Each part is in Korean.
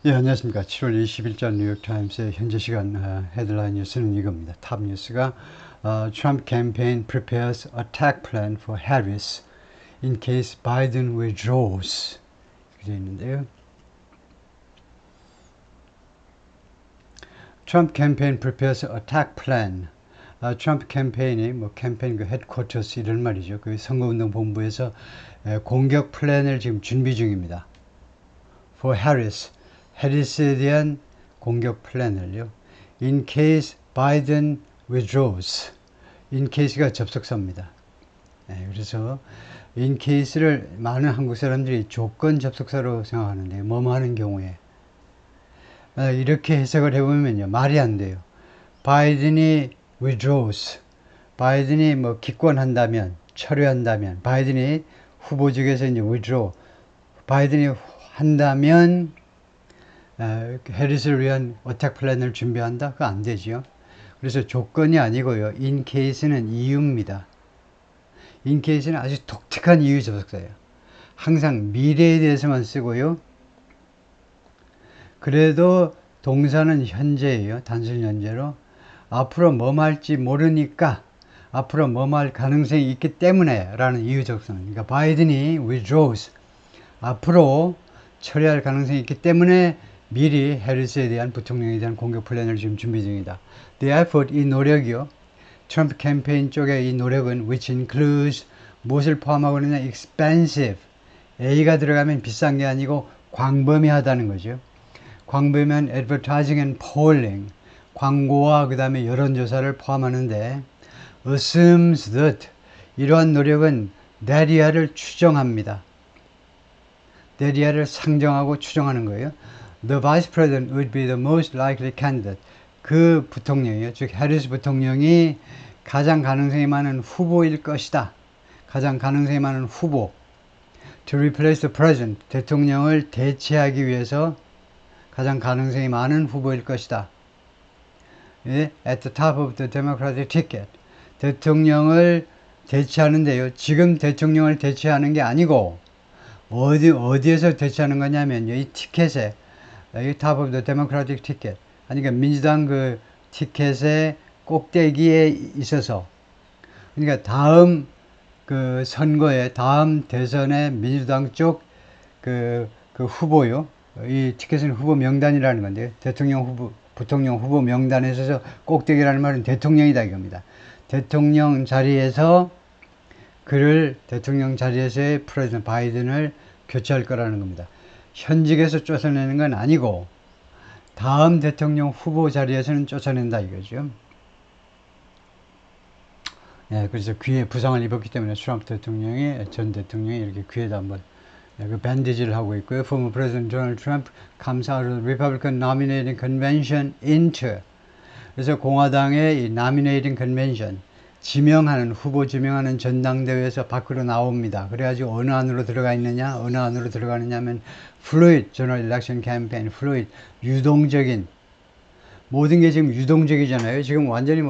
예, 안녕하십니까. 7월 20일자 뉴욕타임스의 현재 시간 헤드라인 뉴스는 이겁니다. 탑 뉴스가 Trump campaign prepares attack plan for Harris in case Biden withdraws. 이렇게 되어 있는데요. Trump campaign prepares attack plan. 트럼프 캠페인이 캠페인 그 헤드쿼터스 이런 말이죠. 그 선거운동 본부에서 공격 플랜을 지금 준비 중입니다. For Harris. 해리스에 대한 공격 플랜을요. In case Biden withdraws. In case가 접속사입니다. 그래서 in case를 많은 한국 사람들이 조건 접속사로 생각하는데 뭐뭐 하는 경우에 이렇게 해석을 해보면요. 말이 안 돼요. 바이든이 withdraws. 바이든이 기권한다면, 철회한다면, 바이든이 후보직에서 이제 withdraw. 바이든이 한다면 해리스를 위한 어택 플랜을 준비한다? 그거 안 되지요. 그래서 조건이 아니고요. in case는 이유입니다. in case는 아주 독특한 이유 접속사예요. 항상 미래에 대해서만 쓰고요. 그래도 동사는 현재예요. 단순 현재로. 앞으로 뭐 말지 모르니까 앞으로 뭐 말 가능성이 있기 때문에 라는 이유 접속사. 그러니까 바이든이 withdraws. 앞으로 처리할 가능성이 있기 때문에 미리 해리스에 대한 부통령에 대한 공격 플랜을 지금 준비 중이다. The effort, 이 노력이요. 트럼프 캠페인 쪽의 이 노력은 which includes 무엇을 포함하고 있느냐 expensive. A가 들어가면 비싼 게 아니고 광범위하다는 거죠. 광범위한 advertising and polling. 광고와 그 다음에 여론조사를 포함하는데 assumes that 이러한 노력은 데리아를 추정합니다. 데리아를 상정하고 추정하는 거예요. The vice president would be the most likely candidate. 그 부통령이요. 즉 해리스 부통령이 가장 가능성이 많은 후보일 것이다. 가장 가능성이 많은 후보. To replace the president. 대통령을 대체하기 위해서 가장 가능성이 많은 후보일 것이다. 예? At the top of the Democratic ticket. 대통령을 대체하는데요. 지금 대통령을 대체하는 게 아니고 어디에서 대체하는 거냐면요. 이 티켓에 이 top of the Democratic ticket. 그러니까 민주당 그 티켓의 꼭대기에 있어서 그러니까 다음 그 선거에 다음 대선의 민주당 쪽 그 후보요. 이 티켓은 후보 명단이라는 건데 대통령 후보 부통령 후보 명단에 있어서 꼭대기라는 말은 대통령이다 이겁니다. 대통령 자리에서 그를 대통령 자리에서의 프레지던트 바이든을 교체할 거라는 겁니다. 현직에서 쫓아내는 건 아니고 다음 대통령 후보 자리에서는 쫓아낸다 이거죠. 예, 그래서 귀에 부상을 입었기 때문에 트럼프 대통령이 전 대통령이 이렇게 귀에다 한번 그 밴디지를 하고 있고요. Former President Donald Trump comes out of the Republican Nominating Convention into. 그래서 공화당의 이 Nominating Convention 지명하는 후보 지명하는 전당대회에서 밖으로 나옵니다. 그래가지고 어느 안으로 들어가 있느냐, 어느 안으로 들어가느냐 하면 Fluid General Election Campaign, Fluid 유동적인 모든 게 지금 유동적이잖아요. 지금 완전히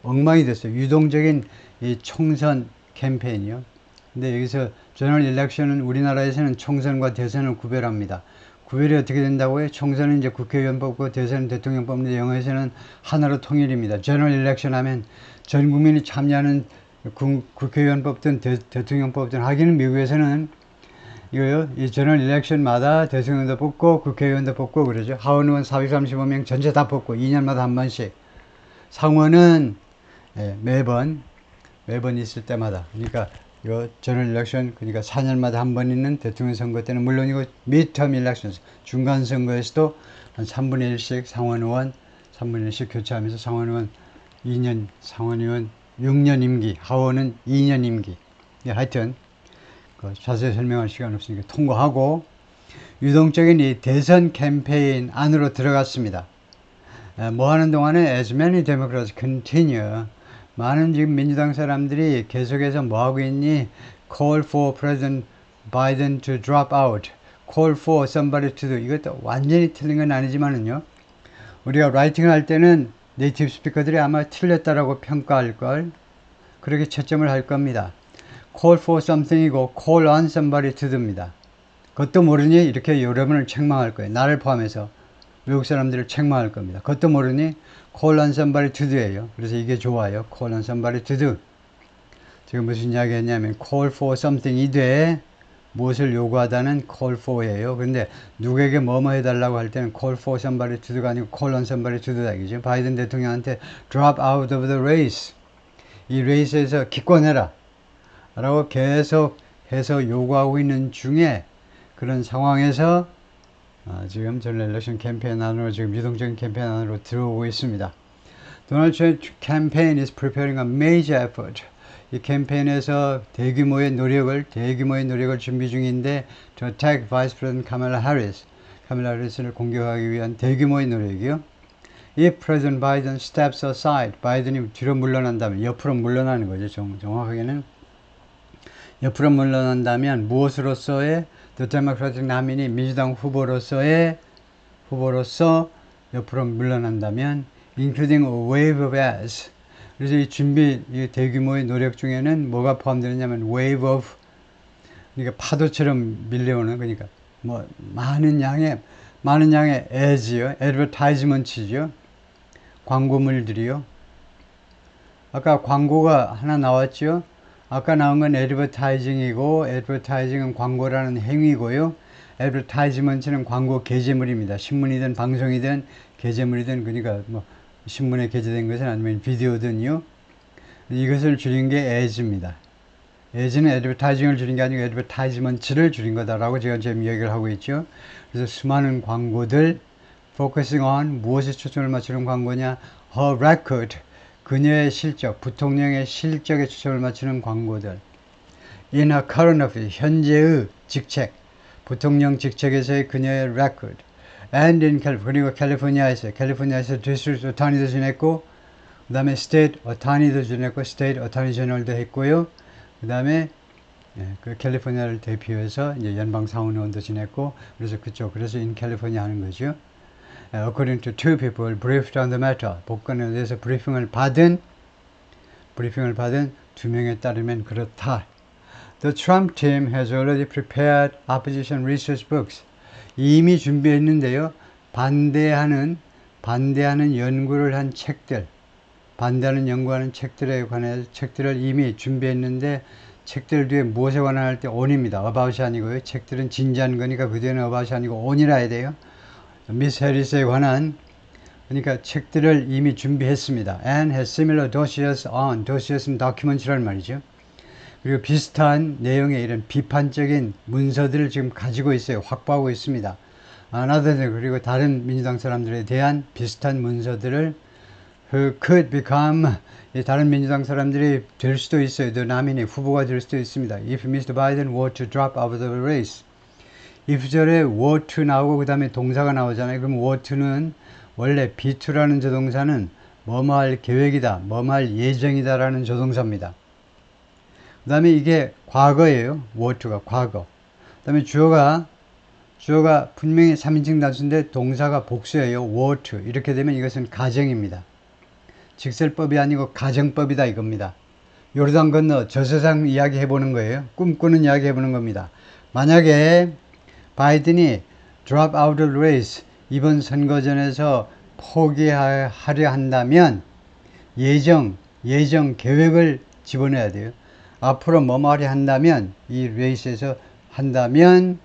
엉망이 됐어요. 유동적인 이 총선 캠페인이요. 근데 여기서 General Election은 우리나라에서는 총선과 대선을 구별합니다. 구별이 어떻게 된다고요? 총선은 이제 국회의원 뽑고 대선은 대통령 뽑는데 영어에서는 하나로 통일입니다. General Election 하면 전 국민이 참여하는 국회의원 뽑든 대통령 뽑든 하기는 미국에서는 이거요. 이 General Election마다 대통령도 뽑고 국회의원도 뽑고 그러죠. 하원 의원 435명 전체 다 뽑고 2년마다 한 번씩. 상원은 매번 있을 때마다. 그러니까 요 General Election 그러니까 4년마다 한 번 있는 대통령 선거 때는 물론이고 midterm elections 중간 선거에서도 한 3분의 1씩 상원의원 3분의 1씩 교체하면서 상원의원 2년 상원의원 6년 임기 하원은 2년 임기. 하여튼 자세히 설명할 시간 없으니까 통과하고 유동적인 이 대선 캠페인 안으로 들어갔습니다. 뭐 하는 동안에 as many Democrats continue 많은 지금 민주당 사람들이 계속해서 뭐 하고 있니? Call for President Biden to drop out. Call for somebody to do. 이것도 완전히 틀린 건 아니지만은요. 우리가 라이팅을 할 때는 네이티브 스피커들이 아마 틀렸다라고 평가할 걸. 그렇게 채점을 할 겁니다. Call for something이고 call on somebody to do입니다. 그것도 모르니 이렇게 여러분을 책망할 거예요. 나를 포함해서 외국 사람들을 책망할 겁니다. 그것도 모르니 call on somebody to do예요. 그래서 이게 좋아요. call on somebody to do. 지금 무슨 이야기 했냐면 call for something 이 돼 무엇을 요구하다는 call for예요. 근데 누구에게 뭐뭐 해달라고 할 때는 call for somebody to do가 아니고 call on somebody to do다 이거죠. 바이든 대통령한테 drop out of the race. 이 레이스에서 기권해라 라고 계속 해서 요구하고 있는 중에 그런 상황에서 지금 전 엘렉션 캠페인 안으로 지금 유동적인 캠페인 안으로 들어오고 있습니다. 도널드 트럼프 캠페인 is preparing a major effort. 이 캠페인에서 대규모의 노력을 준비 중인데 to attack Vice President Kamala Harris, 카밀라 해리스를 공격하기 위한 대규모의 노력이요. If President Biden steps aside, 바이든이 뒤로 물러난다면, 옆으로 물러나는 거죠. 정확하게는 옆으로 물러난다면 무엇으로서의 The Democratic nominee 민주당 후보로서 옆으로 물러난다면 including a wave of ads. 그래서 이 대규모의 노력 중에는 뭐가 포함되느냐면 wave of, 그러니까 파도처럼 밀려오는, 그러니까 뭐 많은 양의 ads요, advertisements죠, 광고물들이요. 아까 광고가 하나 나왔죠. 아까 나온 건 advertising이고, advertising은 광고라는 행위고요. advertisement는 광고 게재물입니다. 신문이든 방송이든 게재물이든, 그러니까 뭐 신문에 게재된 것은 아니면 비디오든요. 이것을 줄인 게 ads입니다. ads는 advertising을 줄인 게 아니고 advertisements를 줄인 거다라고 제가 지금 이야기를 하고 있죠. 그래서 수많은 광고들, focusing on, 무엇에 초점을 맞추는 광고냐, her record, 그녀의 실적, 부통령의 실적에 초점을 맞추는 광고들. In her current office, 현재의 직책, 부통령 직책에서의 그녀의 record. And in California, 그리고 캘리포니아에서 디스트릭트 어타니도 지냈고, 그 다음에 스테이트 어타니도 지냈고, 스테이트 어타니 제너럴도 했고요. 그 다음에 그 캘리포니아를 대표해서 이제 연방 상원의원도 지냈고, 그래서 in California 하는 거죠. According to two people briefed on the matter, 복권에 대해서 브리핑을 받은 두 명에 따르면 그렇다. The Trump team has already prepared opposition research books. 이미 준비했는데요. 반대하는 연구를 한 책들, 반대하는 연구하는 책들에 관해서 책들을 이미 준비했는데, 책들 뒤에 무엇에 관한 할 때 on입니다. about이 아니고요. 책들은 진지한 거니까 그 뒤에는 about이 아니고 on이라 해야 돼요. 미스 해리스에 관한, 그러니까 책들을 이미 준비했습니다. And has similar dossiers on, dossiers는 documents라는 말이죠. 그리고 비슷한 내용의 이런 비판적인 문서들을 지금 가지고 있어요. 확보하고 있습니다. 그리고 다른 민주당 사람들에 대한 비슷한 문서들을 who could become, 다른 민주당 사람들이 될 수도 있어요. The nominee, 후보가 될 수도 있습니다. If Mr. Biden were to drop out of the race. if절에 were to 나오고 그 다음에 동사가 나오잖아요. 그럼 were to는 원래 be2라는 조동사는 뭐뭐 할 계획이다, 뭐뭐 할 예정이다 라는 조동사입니다. 그 다음에 이게 과거예요. were to가 과거. 그 다음에 주어가 분명히 3인칭 단수인데 동사가 복수예요. were to. 이렇게 되면 이것은 가정입니다. 직설법이 아니고 가정법이다 이겁니다. 요르단 건너 저 세상 이야기 해보는 거예요. 꿈꾸는 이야기 해보는 겁니다. 만약에 바이든이 drop out of race, 이번 선거전에서 포기하려 한다면 예정 계획을 집어넣어야 돼요. 앞으로 뭐뭐 하려 한다면, 이 레이스에서 한다면,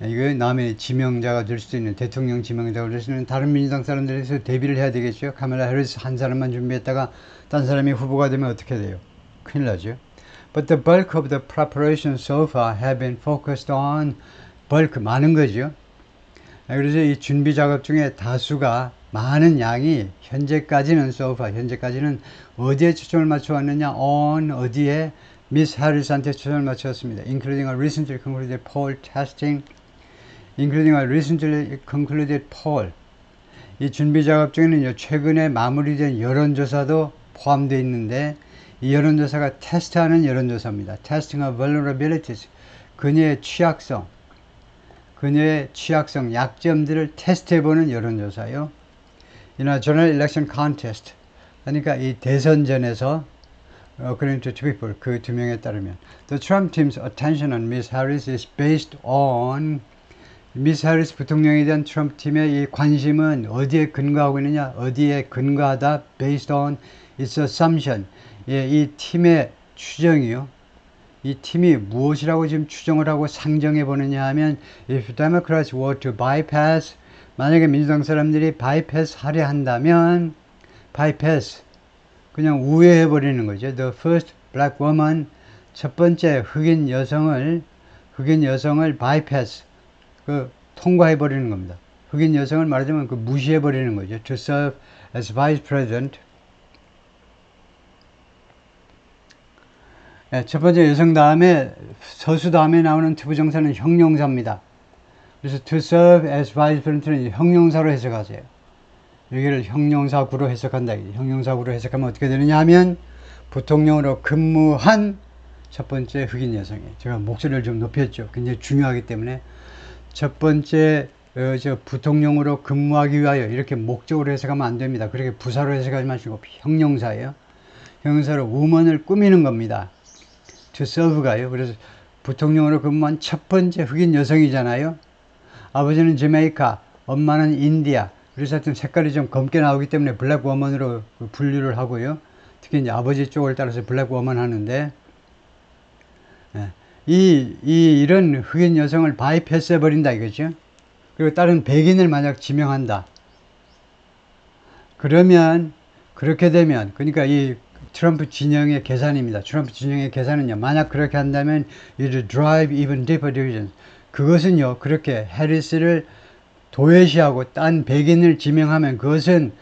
이거 남의 지명자가 될 수도 있는, 대통령 지명자가 될 수 있는 다른 민주당 사람들에서 대비를 해야 되겠죠. 카밀라 해리스 한 사람만 준비했다가 딴 사람이 후보가 되면 어떻게 돼요? 큰일 나죠. But the bulk of the preparations so far have been focused on, 많은 거죠. 그래서 이 준비 작업 중에 다수가, 많은 양이 현재까지는 어디에 초점을 맞춰 왔느냐, on, 어디에, 미스 해리스한테 초점을 맞췄습니다. Including a recently concluded poll testing, 이 준비 작업 중에는 최근에 마무리된 여론조사도 포함되어 있는데, 이 여론조사가 테스트하는 여론조사입니다. Testing of vulnerabilities, 그녀의 취약성, 약점들을 테스트해보는 여론조사요. general election contest, 그러니까 이 대선전에서 according to two people, 그 두 명에 따르면. The Trump team's attention on Ms. Harris is based on 미스 해리스 부통령에 대한 트럼프 팀의 이 관심은 어디에 근거하고 있느냐? 어디에 근거하다? Based on its assumption. 예, 이 팀의 추정이요. 이 팀이 무엇이라고 지금 추정을 하고 상정해 보느냐 하면 if Democrats were to bypass 만약에 민주당 사람들이 bypass 하려 한다면 bypass 그냥 우회해 버리는 거죠. The first black woman 첫 번째 흑인 여성을 bypass 그 통과해 버리는 겁니다. 흑인 여성을 말하자면 그 무시해 버리는 거죠. To serve as vice president. 네, 첫 번째 여성 다음에 서수 다음에 나오는 투부정사는 형용사입니다. 그래서 to serve as vice president는 형용사로 해석하세요. 여기를 형용사구로 해석한다. 형용사구로 해석하면 어떻게 되느냐 하면 부통령으로 근무한 첫 번째 흑인 여성이에요. 제가 목소리를 좀 높였죠. 굉장히 중요하기 때문에 첫 번째 부통령으로 근무하기 위하여 이렇게 목적으로 해석하면 안 됩니다. 그렇게 부사로 해석하지 마시고 형용사예요. 형용사로 woman을 꾸미는 겁니다. to serve가요. 그래서 부통령으로 근무한 첫 번째 흑인 여성이잖아요. 아버지는 저메이카, 엄마는 인디아. 그래서 하여튼 색깔이 좀 검게 나오기 때문에 블랙 워먼으로 분류를 하고요. 특히 이제 아버지 쪽을 따라서 블랙 워먼 하는데 이런 흑인 여성을 바이패스 해버린다 이거죠. 그리고 다른 백인을 만약 지명한다. 그러면 그렇게 되면 그러니까 이 트럼프 진영의 계산입니다. 트럼프 진영의 계산은요. 만약 그렇게 한다면 it drive even deeper divisions. 그것은요. 그렇게 해리스를 도외시하고 딴 백인을 지명하면 그것은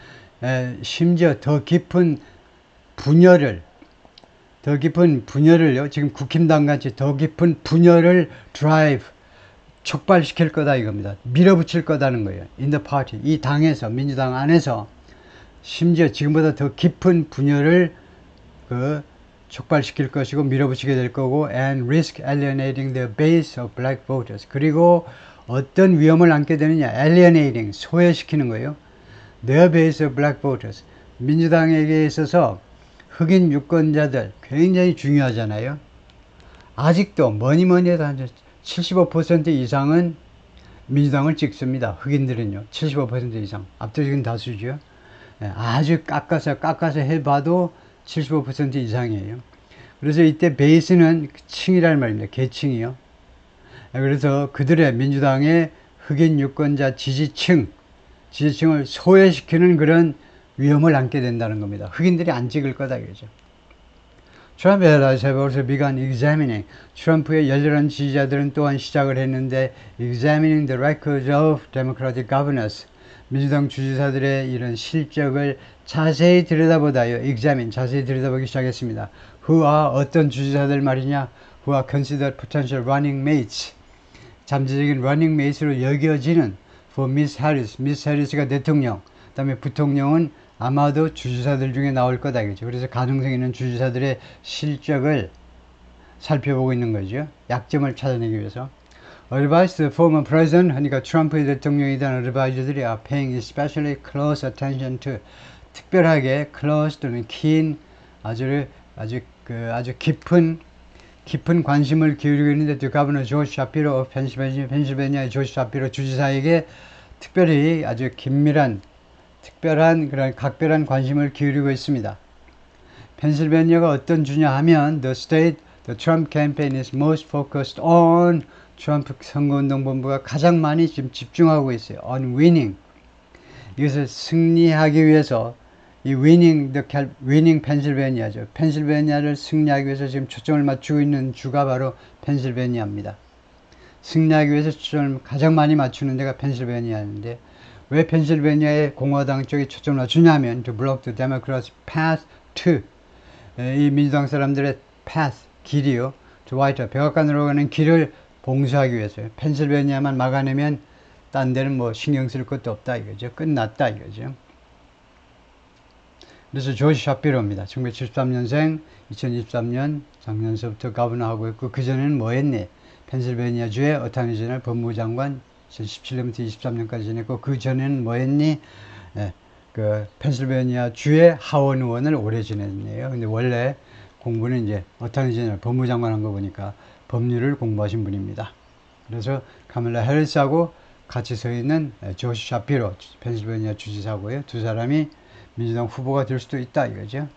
심지어 더 깊은 분열을요. 지금 국힘당 같이 더 깊은 분열을 drive 촉발시킬 거다 이겁니다. 밀어붙일 거다는 거예요. In the party 이 당에서 민주당 안에서 심지어 지금보다 더 깊은 분열을 촉발시킬 것이고 밀어붙이게 될 거고 and risk alienating the base of black voters. 그리고 어떤 위험을 안게 되느냐? alienating 소외시키는 거예요. their base of black voters. 민주당에게 있어서 흑인 유권자들 굉장히 중요하잖아요. 아직도 뭐니 해도 한 75% 이상은 민주당을 찍습니다. 흑인들은요. 75% 이상. 압도적인 다수죠. 아주 깎아서 해봐도 75% 이상이에요. 그래서 이때 베이스는 층이라는 말입니다. 계층이요. 그래서 그들의 민주당의 흑인 유권자 지지층을 소외시키는 그런 위험을 안게 된다는 겁니다. 흑인들이 안 찍을 거다 이거죠. Trump allies have also begun examining. 트럼프의 열렬한 지지자들은 또한 시작을 했는데 examining the records of Democratic governors. 민주당 주지사들의 이런 실적을 자세히 들여다보다요. examine 자세히 들여다보기 시작했습니다. Who are 어떤 주지사들 말이냐? Who are considered potential running mates. 잠재적인 running mates로 여겨지는 for Miss Harris. Miss Harris가 대통령. 그 다음에 부통령은 아마도 주지사들 중에 나올 거다 이거죠. 그래서 가능성 있는 주지사들의 실적을 살펴보고 있는 거죠. 약점을 찾아내기 위해서. Advice to the former president 하니까 트럼프 대통령에 대한 어드바이저들이 are paying especially close attention to 특별하게 close 또는 keen 아주 깊은 관심을 기울이고 있는데 to Governor George Shapiro of 펜실베니아의 조지 샤피로 주지사에게 특별히 아주 특별한 그런 각별한 관심을 기울이고 있습니다. 펜실베니아가 어떤 주냐 하면 the Trump campaign is most focused on 트럼프 선거운동본부가 가장 많이 지금 집중하고 있어요. on winning. 이것을 승리하기 위해서 이 winning 펜실베니아죠. 펜실베니아를 승리하기 위해서 지금 초점을 맞추고 있는 주가 바로 펜실베니아입니다. 승리하기 위해서 초점을 가장 많이 맞추는 데가 펜실베니아인데 왜 펜실베니아의 공화당 쪽에 초점을 맞추냐면 to block the Democrats' path to 이 민주당 사람들의 path 길이요. to White House 백악관으로 가는 길을 봉쇄하기 위해서요. 펜실베니아만 막아내면 딴 데는 뭐 신경 쓸 것도 없다 이거죠. 끝났다 이거죠. 그래서 조지 샤피로입니다. 1973년생 2023년 작년서부터 가버너 하고 있고 그전에는 뭐 했니? 펜실베니아주의 어타니 제너럴 법무장관 2017년부터 23년까지 지냈고 그 전에는 뭐 했니? 펜실베니아 주의 하원 의원을 오래 지냈네요. 근데 원래 공부는 이제 어타니 제너럴 법무장관 한 거 보니까 법률을 공부하신 분입니다. 그래서 카멜라 해리스하고 같이 서 있는 조시 샤피로 펜실베니아 주지사고요. 두 사람이 민주당 후보가 될 수도 있다 이거죠.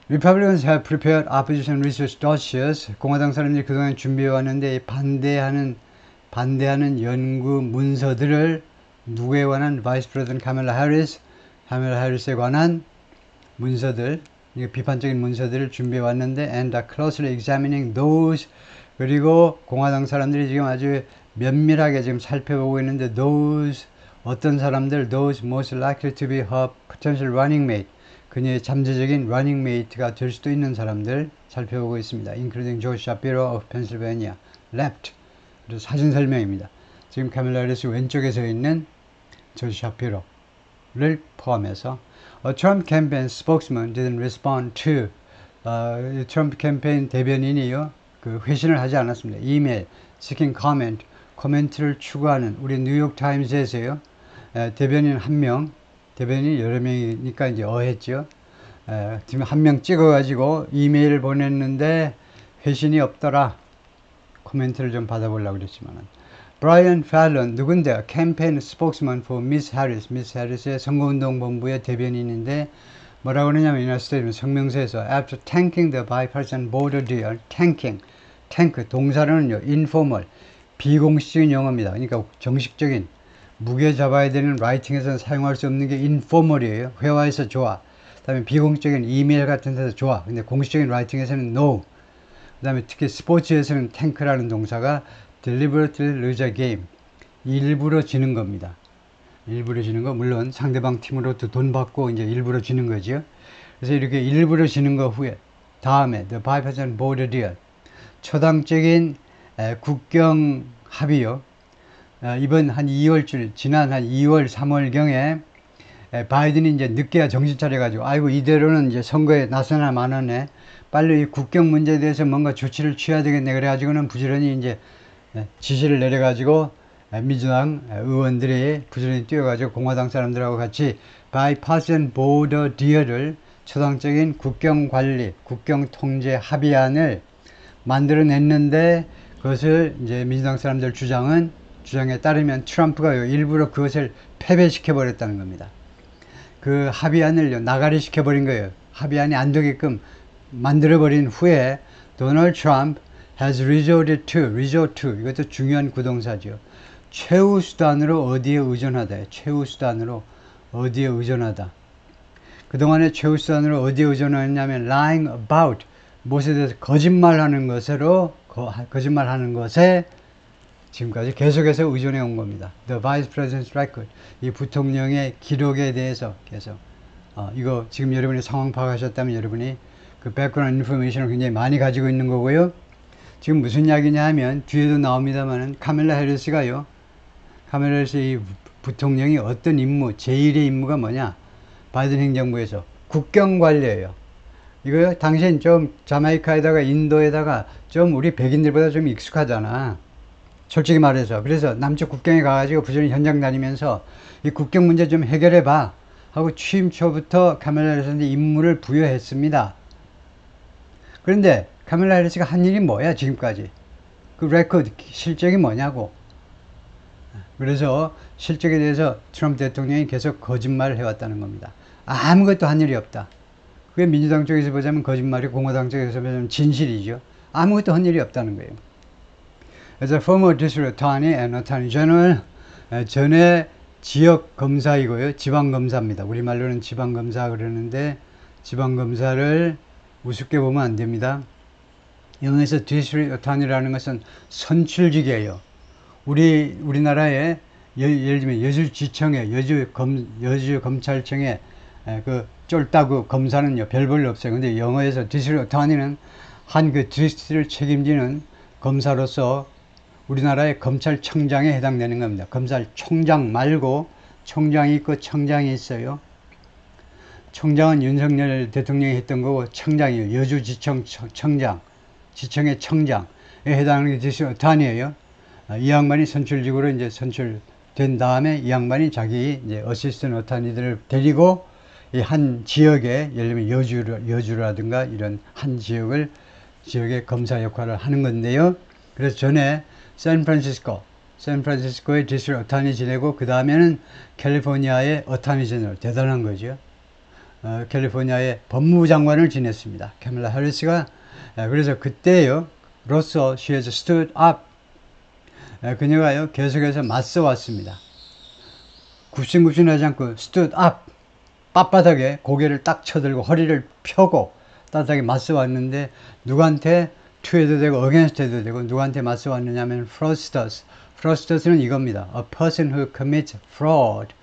Republicans have prepared opposition research dossiers. 공화당 사람들이 그동안 준비해 왔는데 반대하는 연구 문서들을 누구에 관한 바이스 프레지던트 카멜라 해리스에 관한 문서들, 비판적인 문서들을 준비해 왔는데 and are closely examining those. 그리고 공화당 사람들이 지금 아주 면밀하게 지금 살펴보고 있는데 those 어떤 사람들 those most likely to be her potential running mate. 그녀의 잠재적인 running mate가 될 수도 있는 사람들 살펴보고 있습니다. including Joe Shapiro of Pennsylvania, left. 그리고 사진 설명입니다. 지금 카멜라 해리스 왼쪽에 서 있는 조 샤피로를 포함해서 A Trump campaign spokesman didn't respond to 트럼프 캠페인 대변인이요 그 회신을 하지 않았습니다. 이메일 seeking comment 코멘트를 추구하는 우리 뉴욕 타임스에서요 대변인 한 명 대변인이 여러 명이니까 이제 어했죠. 지금 한 명 찍어가지고 이메일을 보냈는데 회신이 없더라. 코멘트를 좀 받아보려고 그랬지만은. 브라이언 팔런 누군데? 캠페인 스포크스맨 for Miss Harris. 미스 해리스의 선거운동본부의 대변인인데 뭐라고 그러냐면 United States 성명서에서 after tanking the bipartisan border deal, 탱크 동사로는요 informal 비공식적인 용어입니다. 그러니까 정식적인 무게 잡아야 되는 라이팅에서는 사용할 수 없는 게 informal이에요. 회화에서 좋아. 그 다음에 비공식적인 이메일 같은 데서 좋아. 근데 공식적인 라이팅에서는 no. 그 다음에 특히 스포츠에서는 탱크라는 동사가 deliberately lose a game. 일부러 지는 겁니다. 일부러 지는 거. 물론 상대방 팀으로부터 돈 받고 이제 일부러 지는 거죠. 그래서 이렇게 일부러 지는 거 후에 다음에 the bipartisan border deal. 초당적인 국경 합의요. 이번 한 2월쯤 지난 한 2월 3월경에 바이든이 이제 늦게야 정신 차려가지고 아이고 이대로는 이제 선거에 나서나 마나네 빨리 이 국경 문제에 대해서 뭔가 조치를 취해야 되겠네 그래가지고는 부지런히 이제 지시를 내려가지고 민주당 의원들이 부지런히 뛰어가지고 공화당 사람들하고 같이 bipartisan border deal을 초당적인 국경 관리, 국경 통제 합의안을 만들어냈는데 그것을 이제 민주당 사람들 주장에 따르면 트럼프가 일부러 그것을 패배시켜 버렸다는 겁니다. 그 합의안을 나가리 시켜 버린 거예요. 합의안이 안 되게끔 만들어 버린 후에 도널드 트럼프 has resort to 이것도 중요한 구동사죠. 최후 수단으로 어디에 의존하다. 최후 수단으로 어디에 의존하다. 그동안에 최후 수단으로 어디에 의존하냐면 lying about 무엇에 대해서 거짓말하는 것에 지금까지 계속해서 의존해 온 겁니다. The Vice President's Record 이 부통령의 기록에 대해서 계속 이거 지금 여러분이 상황 파악하셨다면 여러분이 그 백그라운드 인포메이션을 굉장히 많이 가지고 있는 거고요. 지금 무슨 이야기냐 하면 뒤에도 나옵니다만은 카멜라 해리스가요. 카멜라 해리스 이 부통령이 어떤 임무, 제1의 임무가 뭐냐? 바이든 행정부에서 국경 관리예요. 이거 당신 좀 자메이카에다가 인도에다가 좀 우리 백인들보다 좀 익숙하잖아. 솔직히 말해서. 그래서 남쪽 국경에 가가지고 부지런히 현장 다니면서 이 국경 문제 좀 해결해봐 하고 취임 초부터 카멜라 해리스한테 임무를 부여했습니다. 그런데 카멜라 해리스가 한 일이 뭐야 지금까지? 그 레코드 실적이 뭐냐고. 그래서 실적에 대해서 트럼프 대통령이 계속 거짓말을 해왔다는 겁니다. 아무것도 한 일이 없다. 그게 민주당 쪽에서 보자면 거짓말이고 공화당 쪽에서 보자면 진실이죠. 아무것도 한 일이 없다는 거예요. 그래서 former district attorney and attorney general 전에 지역 검사이고요. 지방 검사입니다. 우리말로는 지방 검사 그러는데 지방 검사를 우습게 보면 안 됩니다. 영어에서 district attorney라는 것은 선출직이에요. 우리나라에 예를 들면 여주지청에 여주검찰청에 그 쫄따구 검사는요 별 볼 없어요. 근데 영어에서 district attorney는 한 그 디스트릭트를 책임지는 검사로서 우리나라의 검찰청장에 해당되는 겁니다. 검찰총장 말고 총장이 있고 청장이 있어요. 총장은 윤석열 대통령이 했던 거고 청장이에요. 여주지청 청장, 지청의 청장에 해당하는 게 디스트릭트 어타니예요. 이 양반이 선출직으로 이제 선출된 다음에 이 양반이 자기 이제 어시스턴트 어타니들을 데리고 이 한 지역에 예를 들면 여주라든가 이런 한 지역의 검사 역할을 하는 건데요. 그래서 전에 샌프란시스코의 디스트릭 어타니 지내고 그 다음에는 캘리포니아의 어타니 제너럴 대단한 거죠. 캘리포니아의 법무부 장관을 지냈습니다. 카밀라 해리스가. 그래서 그때요. 로서 she has stood up. 그녀가요 계속해서 맞서 왔습니다. 굽신굽신하지 않고 stood up. 빳빳하게 고개를 딱 쳐들고 허리를 펴고 따뜻하게 맞서 왔는데 누구한테 to해도 되고 against 해도 되고 누구한테 맞서 왔느냐 하면 fraudsters는 이겁니다. A person who commits fraud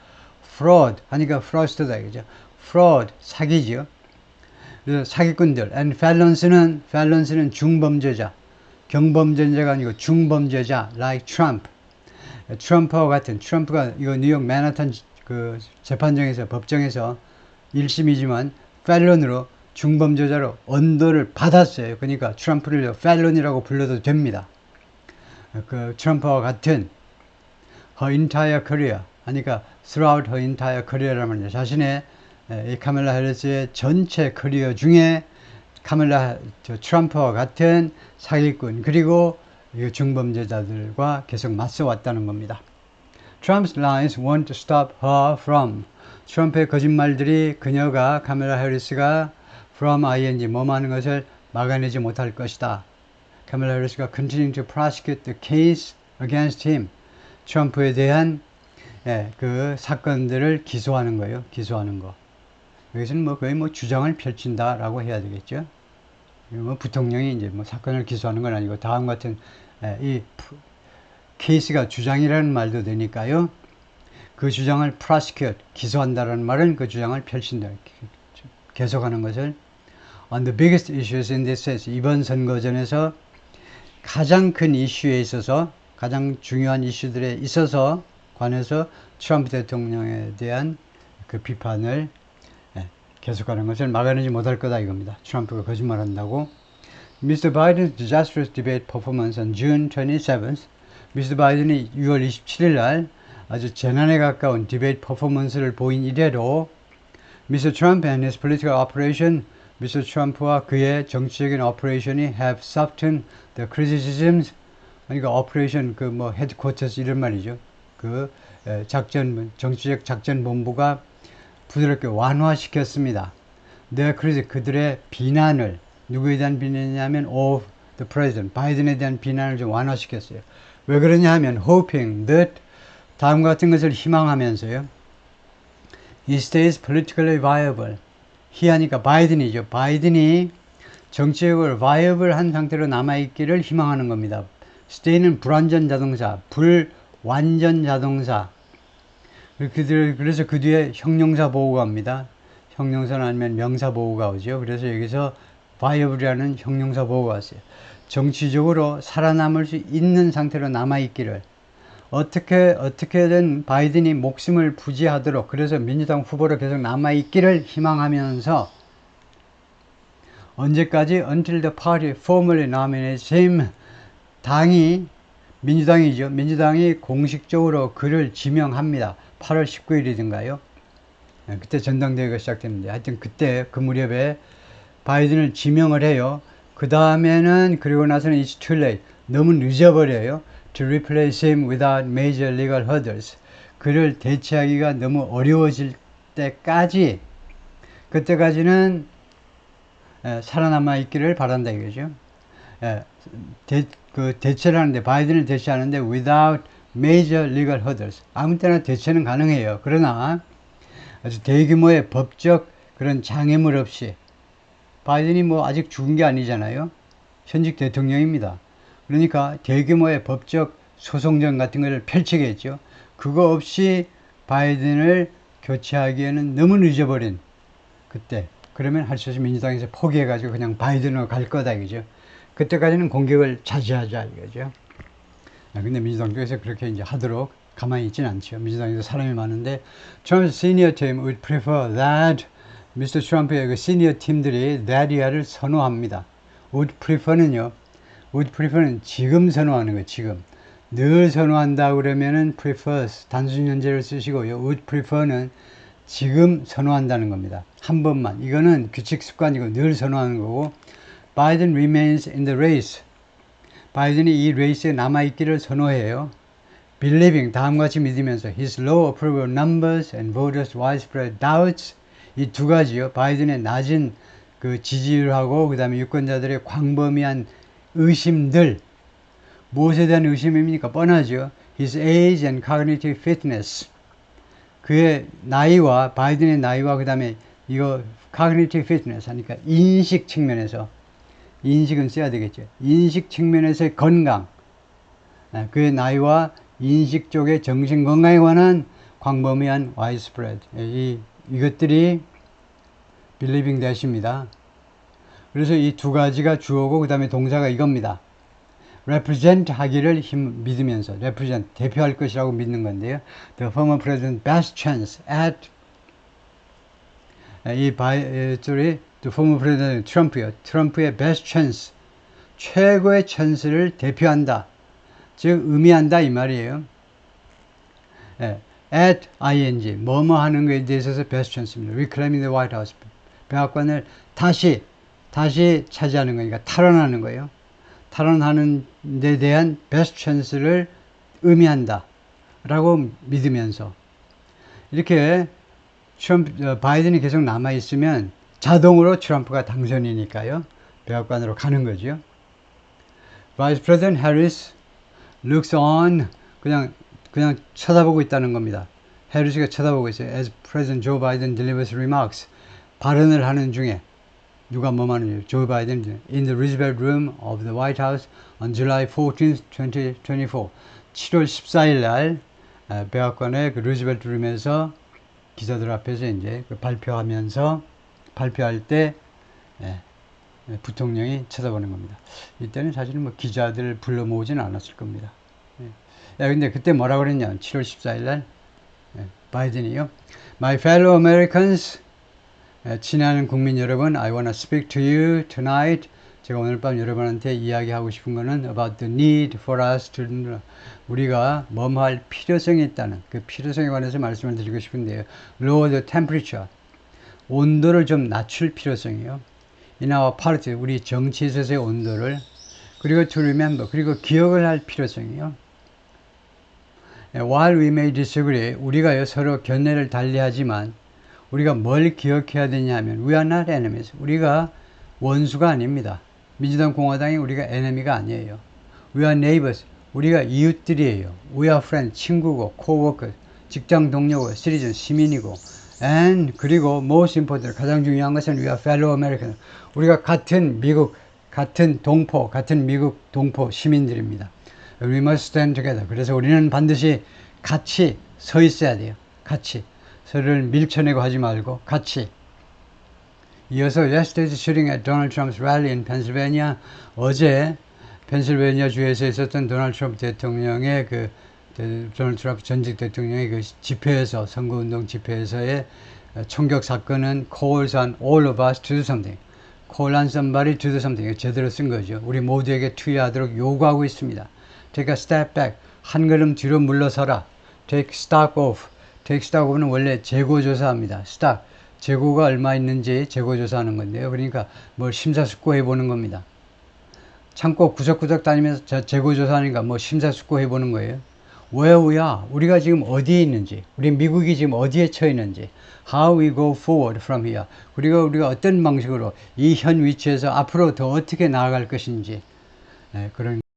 하니까 fraudster다 이거죠. fraud 사기죠. 그래서 사기꾼들. and felons는 중범죄자. 경범죄자가 아니고 중범죄자 like Trump. 트럼프와 같은 트럼프가 이거 뉴욕 맨하탄 그 재판정에서 법정에서 1심이지만 felon으로 중범죄자로 언도를 받았어요. 그러니까 트럼프를 felon이라고 불러도 됩니다. 그 트럼프와 같은 her entire career 하니까 throughout her entire career라는 말이죠. 자신의 이 카밀라 해리스의 전체 커리어 중에 트럼프와 같은 사기꾼 그리고 중범죄자들과 계속 맞서 왔다는 겁니다. Trump's lies won't stop her from. 트럼프의 거짓말들이 그녀가 카밀라 해리스가 from ing 뭐하는 것을 막아내지 못할 것이다. 카밀라 해리스가 continue to prosecute the case against him. 트럼프에 대한 그 사건들을 기소하는 거예요. 기소하는 거. 여기서는 거의 주장을 펼친다라고 해야 되겠죠. 부통령이 이제 사건을 기소하는 건 아니고 다음 같은 이 케이스가 주장이라는 말도 되니까요. 그 주장을 prosecute 기소한다라는 말은 그 주장을 펼친다. 계속하는 것을 on the biggest issues in this case 이번 선거전에서 가장 큰 이슈에 있어서 가장 중요한 이슈들에 있어서 관해서 트럼프 대통령에 대한 그 비판을 계속하는 것을 막아내지 못할 거다 이겁니다. 트럼프가 거짓말한다고. Mr. Biden's disastrous debate performance on June 27th. 미스터 바이든이 6월 27일 날 아주 재난에 가까운 디베이트 퍼포먼스를 보인 이래로 Mr. Trump and his political operation, 미스터 트럼프와 그의 정치적인 오퍼레이션이 have softened the criticisms. 그러니까 오퍼레이션 헤드쿼터스 이런 말이죠. 그 정치적 작전 본부가 부드럽게 완화시켰습니다. 그들의 비난을 누구에 대한 비난이냐면 of the president, 바이든에 대한 비난을 좀 완화시켰어요. 왜 그러냐 하면 hoping that 다음과 같은 것을 희망하면서요. He stays politically viable. he 하니까 바이든이죠. 바이든이 정치적으로 viable 한 상태로 남아있기를 희망하는 겁니다. stay는 불완전 자동사, 불완전 자동사. 그래서 그 뒤에 형용사 보호가 옵니다. 형용사는 아니면 명사 보호가 오죠. 그래서 여기서 viable이라는 형용사 보호가 왔어요. 정치적으로 살아남을 수 있는 상태로 남아있기를 어떻게든 바이든이 목숨을 부지하도록 그래서 민주당 후보로 계속 남아있기를 희망하면서 언제까지 until the party formally nominates him 당이 민주당이죠. 민주당이 공식적으로 그를 지명합니다. 8월 19일이든가요. 그때 전당대회가 시작됐는데 하여튼 그때 그 무렵에 바이든을 지명을 해요. 그 다음에는 그리고 나서는 it's too late. 너무 늦어버려요. To replace him without major legal hurdles. 그를 대체하기가 너무 어려워질 때까지 그때까지는 살아남아 있기를 바란다 이거죠. 대체를 하는데 바이든을 대체하는데 without major legal hurdles. 아무 때나 대체는 가능해요. 그러나 아주 대규모의 법적 그런 장애물 없이 바이든이 아직 죽은 게 아니잖아요. 현직 대통령입니다. 그러니까 대규모의 법적 소송전 같은 것을 펼치겠죠. 그거 없이 바이든을 교체하기에는 너무 늦어버린 그때. 그러면 할 수 없이 민주당에서 포기해가지고 그냥 바이든으로 갈 거다 이거죠. 그때까지는 공격을 자제하자 이거죠. 근데 민주당 쪽에서 그렇게 이제 하도록 가만히 있지는 않죠. 민주당에서 사람이 많은데 Trump's senior team would prefer that 미스터 트럼프의 그 시니어 팀들이 that 이하를 선호합니다. would prefer는요. would prefer는 지금 선호하는 거예요. 지금. 늘 선호한다 그러면은 prefers 단순 현재를 쓰시고요. would prefer는 지금 선호한다는 겁니다. 한 번만. 이거는 규칙 습관이고 늘 선호하는 거고. Biden remains in the race. 바이든이 이 레이스에 남아있기를 선호해요. Believing, 다음과 같이 믿으면서 his low approval numbers and voters widespread doubts. 이 두 가지요. 바이든의 낮은 그 지지율하고 그 다음에 유권자들의 광범위한 의심들. 무엇에 대한 의심입니까? 뻔하죠. His age and cognitive fitness. 그의 나이와 바이든의 나이와 그 다음에 이거 cognitive fitness 하니까 인식 측면에서 인식은 써야 되겠죠. 인식 측면에서의 건강. 그의 나이와 인식 쪽의 정신 건강에 관한 광범위한 widespread. 이것들이 believing that입니다. 그래서 이 두 가지가 주어고 그 다음에 동사가 이겁니다. represent 하기를 믿으면서 represent 대표할 것이라고 믿는 건데요. The former president best chance at the former president 트럼프요. 트럼프의 best chance 최고의 찬스를 대표한다. 즉 의미한다 이 말이에요. at ing 뭐뭐 하는 것에 대해서 best chance입니다. reclaiming the White House 백악관을 다시 차지하는 거니까 탈환하는 거예요. 탈환하는 데 대한 베스트 찬스를 의미한다 라고 믿으면서 이렇게 바이든이 계속 남아있으면 자동으로 트럼프가 당선이니까요. 백악관으로 가는 거죠. Vice President Harris looks on 그냥 쳐다보고 있다는 겁니다. 해리스가 쳐다보고 있어요. As President Joe Biden delivers remarks 발언을 하는 중에 누가 뭐만 하는지 조 바이든 in the Roosevelt Room of the White House on July 14th, 2024 7월 14일 날 백악관의 그 루즈벨트 룸에서 기자들 앞에서 이제 발표할 때 부통령이 쳐다보는 겁니다. 이때는 사실은 뭐 기자들 불러 모으지는 않았을 겁니다. 근데 그때 뭐라 그랬냐? 7월 14일 날 바이든이요. My fellow Americans 친애하는 국민 여러분, I wanna speak to you tonight. 제가 오늘 밤 여러분한테 이야기하고 싶은 거는 about the need for us to 우리가 뭐뭐할 필요성이 있다는 그 필요성에 관해서 말씀을 드리고 싶은데요. Lower the temperature. 온도를 좀 낮출 필요성이요. In our party, 우리 정치에 있어서의 온도를. 그리고 to remember, 그리고 기억을 할 필요성이요. While we may disagree, 우리가 서로 견해를 달리하지만 우리가 뭘 기억해야 되냐 하면 We are not enemies. 우리가 원수가 아닙니다. 민주당 공화당이 우리가 enemy가 아니에요. We are neighbors. 우리가 이웃들이에요. We are friends. 친구고 coworker. 직장 동료고 citizen. 시민이고 and 그리고 most important 가장 중요한 것은 We are fellow Americans. 우리가 같은 미국 같은 미국 동포 시민들입니다. We must stand together. 그래서 우리는 반드시 같이 서 있어야 돼요. 같이. 서로를 밀쳐내고 하지 말고 같이. 이어서 yesterday's shooting at Donald Trump's rally in Pennsylvania. 어제 펜실베니아 주에서 있었던 도널드 트럼프 대통령의 도널드 트럼프 전직 대통령의 그 집회에서 선거운동 집회에서의 총격 사건은 calls on all of us to do something. call on somebody to do something. 제대로 쓴 거죠. 우리 모두에게 투여하도록 요구하고 있습니다. Take a step back. 한 걸음 뒤로 물러서라. Take stock off. take stock off는 원래 재고조사합니다. stock. 재고가 얼마 있는지 재고조사하는 건데요. 그러니까 뭘 심사숙고해 보는 겁니다. 창고 구석구석 다니면서 재고조사하니까 뭐 심사숙고해 보는 거예요. Where we are. 우리가 지금 어디에 있는지. 우리 미국이 지금 어디에 처해 있는지. How we go forward from here. 그리고 우리가 어떤 방식으로 이 현 위치에서 앞으로 더 어떻게 나아갈 것인지. 그런